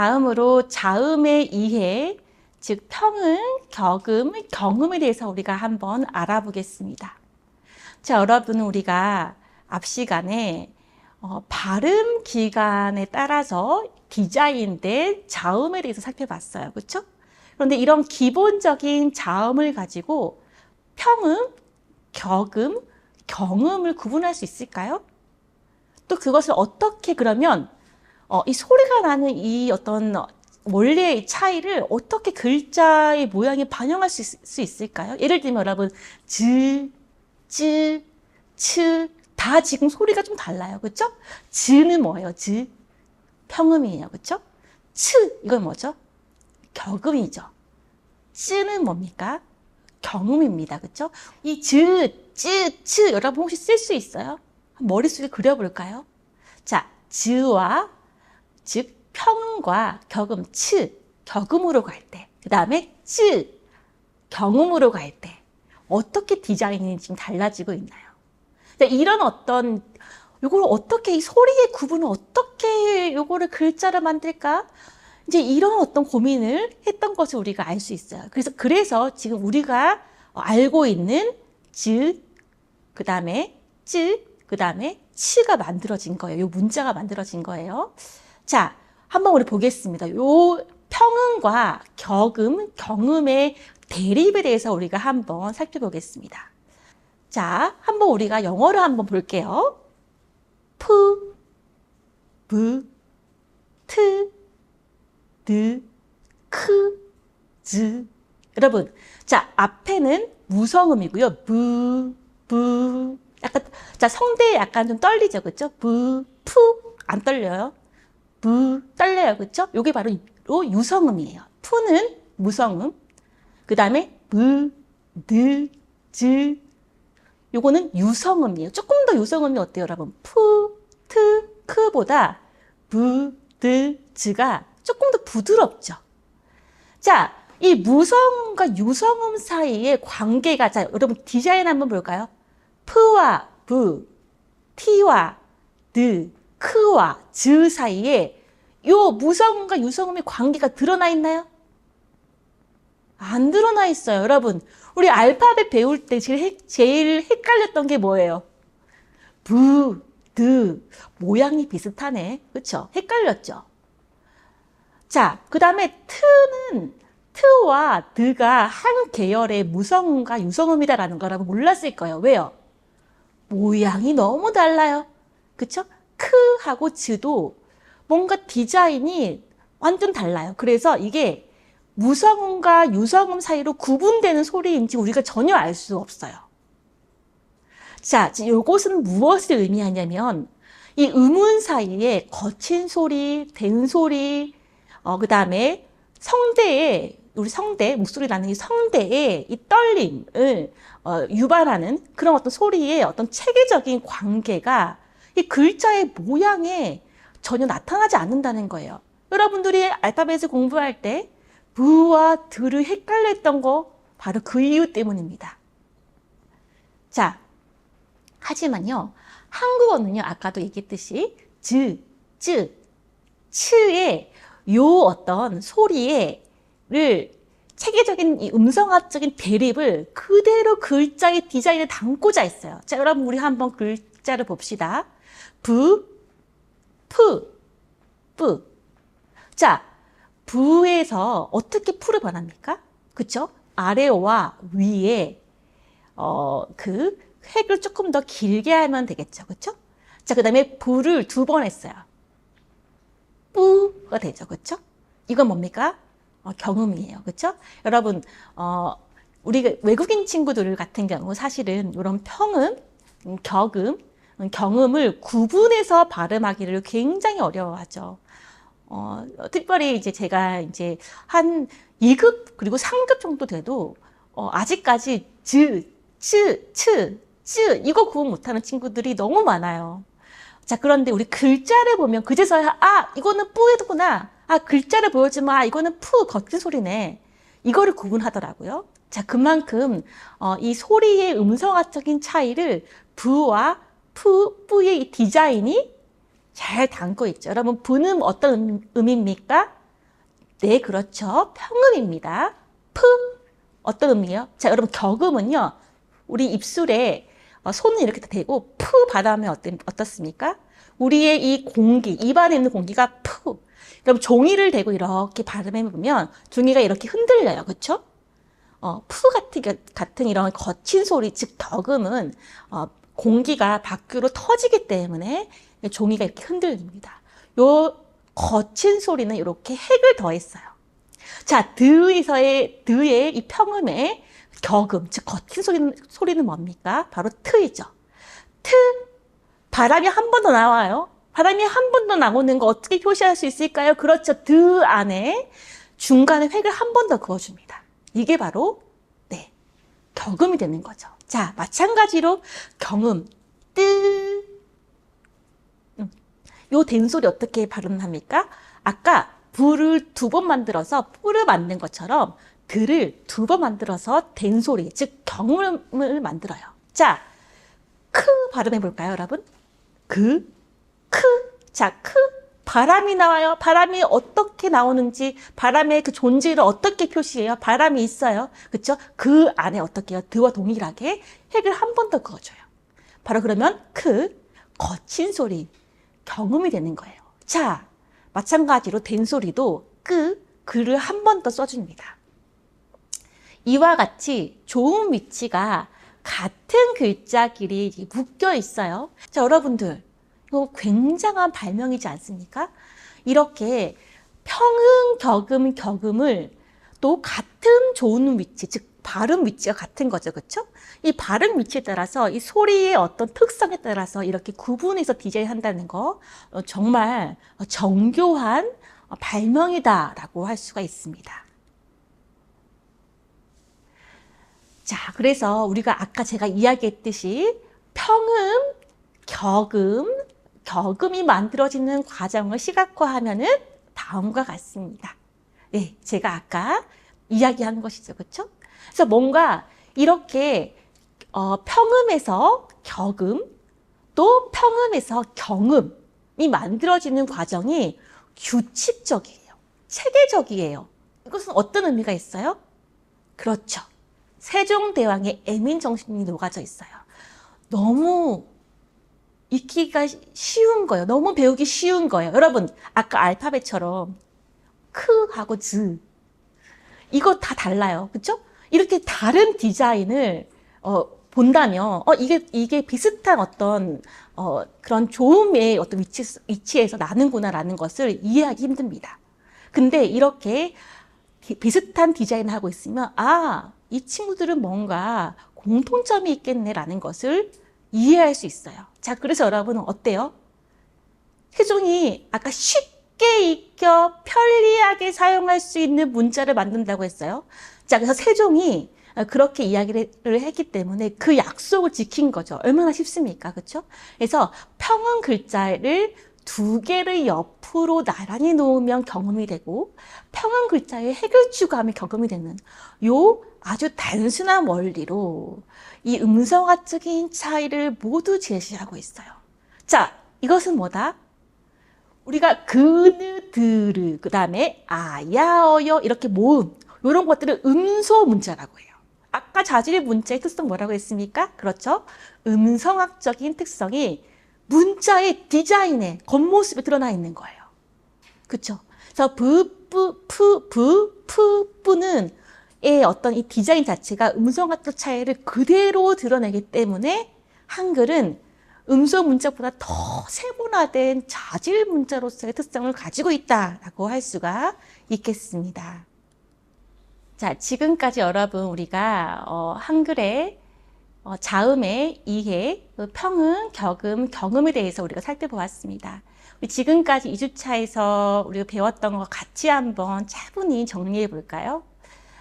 다음으로 자음의 이해, 즉 평음, 격음, 경음에 대해서 우리가 한번 알아보겠습니다. 자, 여러분, 우리가 앞 시간에 발음 기간에 따라서 디자인된 자음에 대해서 살펴봤어요. 그렇죠? 그런데 이런 기본적인 자음을 가지고 평음, 격음, 경음을 구분할 수 있을까요? 또 그것을 어떻게 그러면 이 소리가 나는 이 어떤 원래의 차이를 어떻게 글자의 모양에 반영할 수 있을까요? 예를 들면 여러분 즈, 쯔, 츠 다 지금 소리가 좀 달라요. 그렇죠? 즈는 뭐예요? 즈 평음이에요. 그렇죠? 츠 이건 뭐죠? 격음이죠. 쯔는 뭡니까? 경음입니다. 그렇죠? 이 즈, 쯔, 츠 여러분 혹시 쓸 수 있어요? 머릿속에 그려볼까요? 자, 즈와 즉 평음과 격음 츠, 격음으로 갈 때, 그 다음에 쯔, 경음으로 갈 때 어떻게 디자인이 지금 달라지고 있나요? 이런 어떤 요걸 어떻게 이 소리의 구분을 어떻게 요거를 글자를 만들까? 이제 이런 어떤 고민을 했던 것을 우리가 알 수 있어요. 그래서 지금 우리가 알고 있는 즈, 그 다음에 쯔, 그 다음에 치가 만들어진 거예요. 요 문자가 만들어진 거예요. 자, 한번 우리 보겠습니다. 요 평음과 격음, 경음의 대립에 대해서 우리가 한번 살펴보겠습니다. 자, 한번 우리가 영어로 한번 볼게요. 푸, 브, 트, 드, 크, 즈. 여러분, 자, 앞에는 무성음이고요. 부, 부. 약간, 자, 성대 약간 좀 떨리죠. 그쵸? 부, 푸. 안 떨려요. 부, 떨려요. 그쵸? 요게 바로 유성음이에요. 푸는 무성음. 그 다음에 브, 드, 즈. 요거는 유성음이에요. 조금 더 유성음이 어때요, 여러분? 푸, 트, 크보다 부, 드, 즈가 조금 더 부드럽죠. 자, 이 무성음과 유성음 사이의 관계가, 자, 여러분 디자인 한번 볼까요? 프와 부, 티와 드, 크와 즈 사이에 요 무성음과 유성음의 관계가 드러나 있나요? 안 드러나 있어요. 여러분, 우리 알파벳 배울 때 제일 헷갈렸던 게 뭐예요? 부, 드, 모양이 비슷하네. 그쵸? 헷갈렸죠? 자, 그 다음에 트는, 트와 드가 한 계열의 무성음과 유성음이다라는 거라고 몰랐을 거예요. 왜요? 모양이 너무 달라요. 그쵸? 크하고 즈도 뭔가 디자인이 완전 달라요. 그래서 이게 무성음과 유성음 사이로 구분되는 소리인지 우리가 전혀 알 수 없어요. 자, 이것은 무엇을 의미하냐면 이 음운 사이에 거친 소리, 댄 소리, 그 다음에 성대에 우리 성대, 목소리 나는 이 성대에 이 떨림을 유발하는 그런 어떤 소리의 어떤 체계적인 관계가 이 글자의 모양에 전혀 나타나지 않는다는 거예요. 여러분들이 알파벳을 공부할 때 부와 드를 헷갈렸던 거 바로 그 이유 때문입니다. 자, 하지만요, 한국어는요, 아까도 얘기했듯이 즈, 쯔, 츠의 요 어떤 소리를 체계적인 이 음성학적인 대립을 그대로 글자의 디자인에 담고자 했어요. 자, 여러분 우리 한번 글자를 봅시다. 부, 푸, 뿌. 자, 부에서 어떻게 푸를 변합니까? 그쵸? 아래와 위에 그 획을 조금 더 길게 하면 되겠죠. 그쵸? 자, 그 다음에 부를 두 번 했어요. 뿌가 되죠. 그쵸? 이건 뭡니까? 경음이에요. 그쵸? 여러분, 우리 외국인 친구들 같은 경우 사실은 이런 평음, 격음, 경음을 구분해서 발음하기를 굉장히 어려워하죠. 특별히 이제 제가 이제 한 2급 그리고 3급 정도 돼도 아직까지 즈, 츠, 츠, 쯔 이거 구분 못하는 친구들이 너무 많아요. 자, 그런데 우리 글자를 보면 그제서야 이거는 뿌이구나. 글자를 보여주면 이거는 푸 거친 소리네. 이거를 구분하더라고요. 자, 그만큼 이 소리의 음성학적인 차이를 부와 뿌의 이 디자인이 잘 담고 있죠. 여러분, 부는 어떤 음입니까? 네, 그렇죠. 평음입니다. 푸, 어떤 음이에요? 자, 여러분, 격음은요, 우리 입술에 손을 이렇게 대고 푸 발음하면 어떻습니까? 우리의 이 공기, 입안에 있는 공기가 푸. 여러분, 종이를 대고 이렇게 발음해 보면 종이가 이렇게 흔들려요. 그쵸? 푸 같은 이런 거친 소리, 즉, 격음은 공기가 밖으로 터지기 때문에 종이가 이렇게 흔들립니다. 요 거친 소리는 이렇게 핵을 더했어요. 자, 드의 이 평음의 격음, 즉 거친 소리는 뭡니까? 바로 트이죠. 트, 바람이 한 번 더 나와요. 바람이 한 번 더 나오는 거 어떻게 표시할 수 있을까요? 그렇죠. 드 안에 중간에 획을 한 번 더 그어줍니다. 이게 바로 네, 격음이 되는 거죠. 자, 마찬가지로 경음, 뜨. 요 된 소리 어떻게 발음합니까? 아까 부를 두 번 만들어서 뿌를 만든 것처럼 드를 두 번 만들어서 된 소리, 즉 경음을 만들어요. 자, 크 발음해 볼까요, 여러분? 크. 자, 크. 바람이 나와요. 바람이 어떻게 나오는지, 바람의 그 존재를 어떻게 표시해요? 바람이 있어요. 그쵸? 그 안에 어떻게 해요? 드와 동일하게 핵을 한 번 더 그어줘요. 바로 그러면 크, 거친 소리, 경음이 되는 거예요. 자, 마찬가지로 된 소리도 그를 한 번 더 써줍니다. 이와 같이 좋은 위치가 같은 글자끼리 묶여 있어요. 자, 여러분들, 이거 굉장한 발명이지 않습니까? 이렇게 평음, 격음, 격음을 또 같은 좋은 위치, 즉 발음 위치가 같은 거죠. 그렇죠? 이 발음 위치에 따라서 이 소리의 어떤 특성에 따라서 이렇게 구분해서 디자인한다는 거 정말 정교한 발명이다라고 할 수가 있습니다. 자, 그래서 우리가 아까 제가 이야기했듯이 평음, 격음이 만들어지는 과정을 시각화하면은 다음과 같습니다. 네, 제가 아까 이야기한 것이죠. 그렇죠? 그래서 뭔가 이렇게 평음에서 격음, 또 평음에서 경음이 만들어지는 과정이 규칙적이에요. 체계적이에요. 이것은 어떤 의미가 있어요? 그렇죠. 세종대왕의 애민정신이 녹아져 있어요. 너무 익히기가 쉬운 거예요. 너무 배우기 쉬운 거예요. 여러분, 아까 알파벳처럼 크하고 즈 이거 다 달라요. 그렇죠? 이렇게 다른 디자인을 본다면 이게 비슷한 어떤 그런 조음의 어떤 위치에서 나는구나라는 것을 이해하기 힘듭니다. 근데 이렇게 비슷한 디자인을 하고 있으면 이 친구들은 뭔가 공통점이 있겠네라는 것을 이해할 수 있어요. 자, 그래서 여러분은 어때요? 세종이 아까 쉽게 익혀 편리하게 사용할 수 있는 문자를 만든다고 했어요. 자, 그래서 세종이 그렇게 이야기를 했기 때문에 그 약속을 지킨 거죠. 얼마나 쉽습니까? 그렇죠? 그래서 평은 글자를 두 개를 옆으로 나란히 놓으면 경음이 되고 평은 글자에 핵을 추가하면 경음이 되는 요 아주 단순한 원리로 이 음성학적인 차이를 모두 제시하고 있어요. 자, 이것은 뭐다? 우리가 그느, 드르, 그 다음에 아야, 어여 이렇게 모음 이런 것들을 음소 문자라고 해요. 아까 자질의 문자의 특성 뭐라고 했습니까? 그렇죠. 음성학적인 특성이 문자의 디자인에 겉모습에 드러나 있는 거예요. 그렇죠. 그래서 뿌는 어떤 이 디자인 자체가 음성학적 차이를 그대로 드러내기 때문에 한글은 음소 문자보다 더 세분화된 자질 문자로서의 특성을 가지고 있다라고 할 수가 있겠습니다. 자, 지금까지 여러분 우리가 한글의 자음의 이해, 평음, 격음, 경음에 대해서 우리가 살펴보았습니다. 우리 지금까지 2주차에서 우리가 배웠던 거 같이 한번 차분히 정리해 볼까요?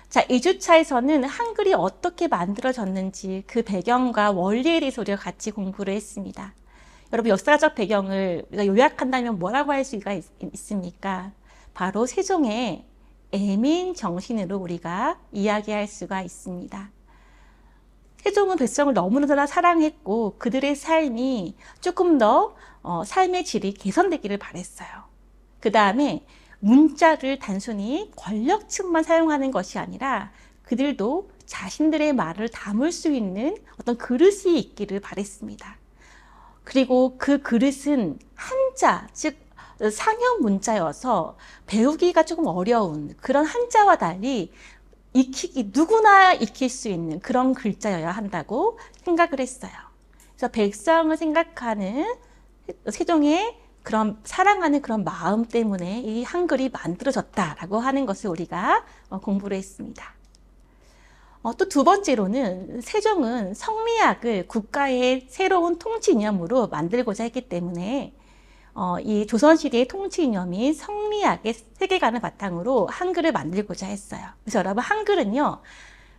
자, 2주차에서는 한글이 어떻게 만들어졌는지 그 배경과 원리에 대해서 우리가 같이 공부를 했습니다. 여러분, 역사적 배경을 우리가 요약한다면 뭐라고 할 수가 있습니까? 바로 세종의 애민 정신으로 우리가 이야기할 수가 있습니다. 세종은 백성을 너무나 사랑했고 그들의 삶이 조금 더 삶의 질이 개선되기를 바랬어요. 그 다음에 문자를 단순히 권력층만 사용하는 것이 아니라 그들도 자신들의 말을 담을 수 있는 어떤 그릇이 있기를 바랬습니다. 그리고 그 그릇은 한자, 즉 상형 문자여서 배우기가 조금 어려운 그런 한자와 달리 누구나 익힐 수 있는 그런 글자여야 한다고 생각을 했어요. 그래서 백성을 생각하는 세종의 그런 사랑하는 그런 마음 때문에 이 한글이 만들어졌다라고 하는 것을 우리가 공부를 했습니다. 또 두 번째로는 세종은 성리학을 국가의 새로운 통치 이념으로 만들고자 했기 때문에 이 조선시대의 통치 이념인 성리학의 세계관을 바탕으로 한글을 만들고자 했어요. 그래서 여러분 한글은요,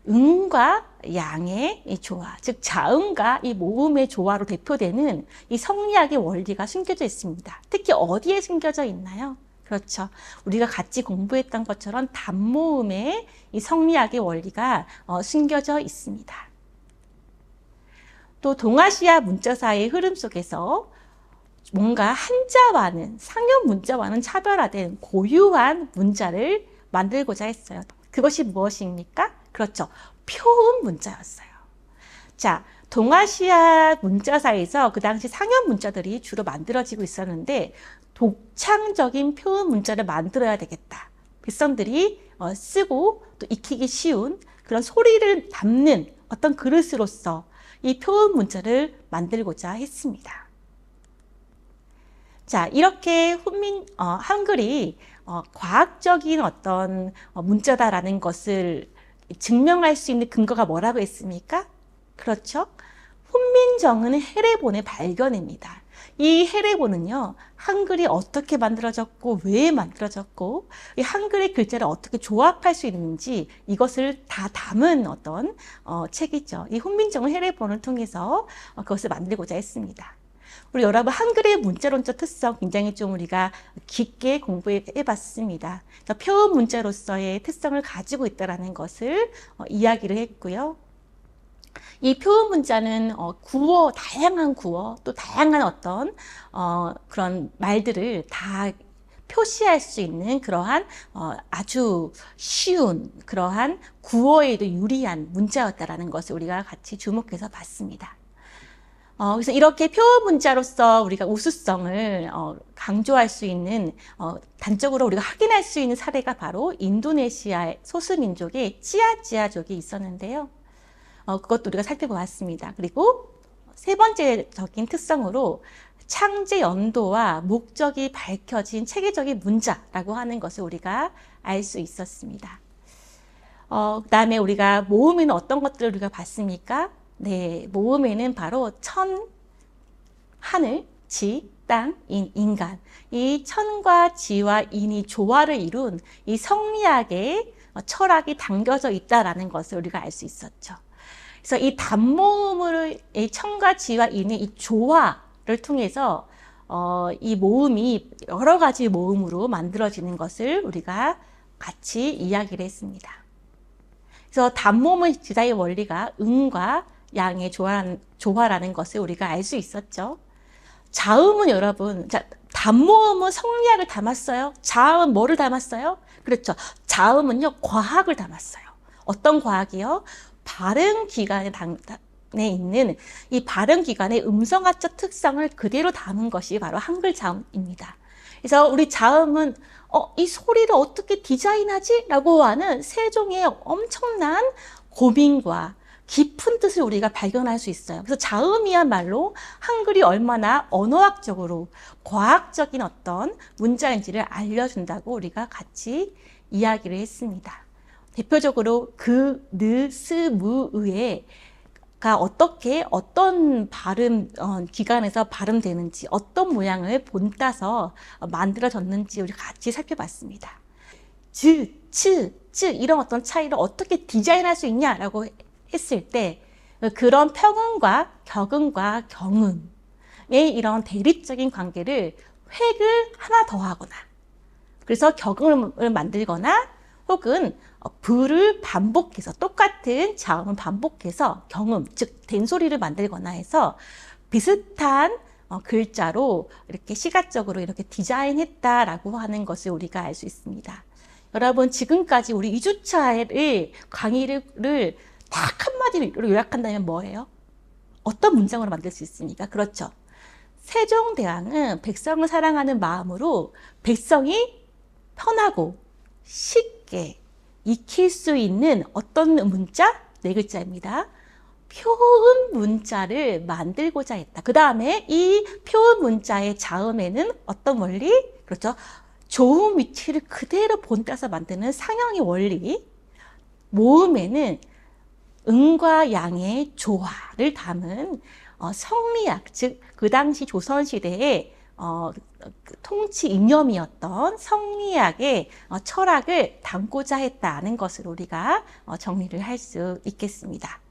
음과 양의 이 조화, 즉 자음과 이 모음의 조화로 대표되는 이 성리학의 원리가 숨겨져 있습니다. 특히 어디에 숨겨져 있나요? 그렇죠. 우리가 같이 공부했던 것처럼 단모음의 이 성리학의 원리가 숨겨져 있습니다. 또 동아시아 문자사의 흐름 속에서 뭔가 한자와는 상형 문자와는 차별화된 고유한 문자를 만들고자 했어요. 그것이 무엇입니까? 그렇죠. 표음 문자였어요. 자, 동아시아 문자사에서 그 당시 상형 문자들이 주로 만들어지고 있었는데 독창적인 표음 문자를 만들어야 되겠다. 백성들이 쓰고 또 익히기 쉬운 그런 소리를 담는 어떤 그릇으로서 이 표음 문자를 만들고자 했습니다. 자, 이렇게 한글이 과학적인 어떤 문자다라는 것을 증명할 수 있는 근거가 뭐라고 했습니까? 그렇죠. 훈민정음은 해례본의 발견입니다. 이 해례본은요, 한글이 어떻게 만들어졌고 왜 만들어졌고 이 한글의 글자를 어떻게 조합할 수 있는지 이것을 다 담은 어떤 책이죠. 이 훈민정음 해례본을 통해서 그것을 만들고자 했습니다. 우리 여러분 한글의 문자론적 특성 굉장히 좀 우리가 깊게 공부해 봤습니다. 표음 문자로서의 특성을 가지고 있다는 것을 이야기를 했고요. 이 표음 문자는 다양한 구어, 또 다양한 어떤 그런 말들을 다 표시할 수 있는 그러한 아주 쉬운 그러한 구어에도 유리한 문자였다라는 것을 우리가 같이 주목해서 봤습니다. 그래서 이렇게 표음 문자로서 우리가 우수성을 강조할 수 있는 단적으로 우리가 확인할 수 있는 사례가 바로 인도네시아의 소수민족의 찌아찌아족이 있었는데요. 그것도 우리가 살펴보았습니다. 그리고 세 번째적인 특성으로 창제 연도와 목적이 밝혀진 체계적인 문자라고 하는 것을 우리가 알 수 있었습니다. 그 다음에 우리가 모음에는 어떤 것들을 우리가 봤습니까? 네, 모음에는 바로 천, 하늘, 지, 땅, 인간. 이 천과 지와 인이 조화를 이룬 이 성리학의 철학이 담겨져 있다라는 것을 우리가 알 수 있었죠. 그래서 이 단모음을 이 천과 지와 인의 이 조화를 통해서 이 모음이 여러 가지 모음으로 만들어지는 것을 우리가 같이 이야기를 했습니다. 그래서 단모음의 지사의 원리가 음과 양의 조화라는 것을 우리가 알 수 있었죠. 자음은 여러분, 단모음은 성리학을 담았어요. 자음은 뭐를 담았어요? 그렇죠. 자음은요, 과학을 담았어요. 어떤 과학이요? 발음 기관에 있는 이 발음 기관의 음성학적 특성을 그대로 담은 것이 바로 한글 자음입니다. 그래서 우리 자음은 이 소리를 어떻게 디자인하지? 라고 하는 세종의 엄청난 고민과 깊은 뜻을 우리가 발견할 수 있어요. 그래서 자음이야말로 한글이 얼마나 언어학적으로 과학적인 어떤 문자인지를 알려준다고 우리가 같이 이야기를 했습니다. 대표적으로 그, 느, 스, 무, 의가 어떤 발음 기관에서 발음되는지 어떤 모양을 본따서 만들어졌는지 우리 같이 살펴봤습니다. 즈, 츠, 쯔 이런 어떤 차이를 어떻게 디자인할 수 있냐라고 했을 때 그런 평음과 격음과 경음의 이런 대립적인 관계를 획을 하나 더하거나 그래서 격음을 만들거나 혹은 부를 반복해서 똑같은 자음을 반복해서 경음, 즉 된소리를 만들거나 해서 비슷한 글자로 이렇게 시각적으로 이렇게 디자인했다라고 하는 것을 우리가 알 수 있습니다. 여러분, 지금까지 우리 2주차를 강의를 딱 한마디로 요약한다면 뭐예요? 어떤 문장으로 만들 수 있습니까? 그렇죠. 세종대왕은 백성을 사랑하는 마음으로 백성이 편하고 쉽게 익힐 수 있는 어떤 문자? 네 글자입니다. 표음 문자를 만들고자 했다. 그 다음에 이 표음 문자의 자음에는 어떤 원리? 그렇죠. 조음 위치를 그대로 본따서 만드는 상형의 원리. 모음에는 음과 양의 조화를 담은 성리학, 즉 그 당시 조선시대의 통치 이념이었던 성리학의 철학을 담고자 했다는 것을 우리가 정리를 할 수 있겠습니다.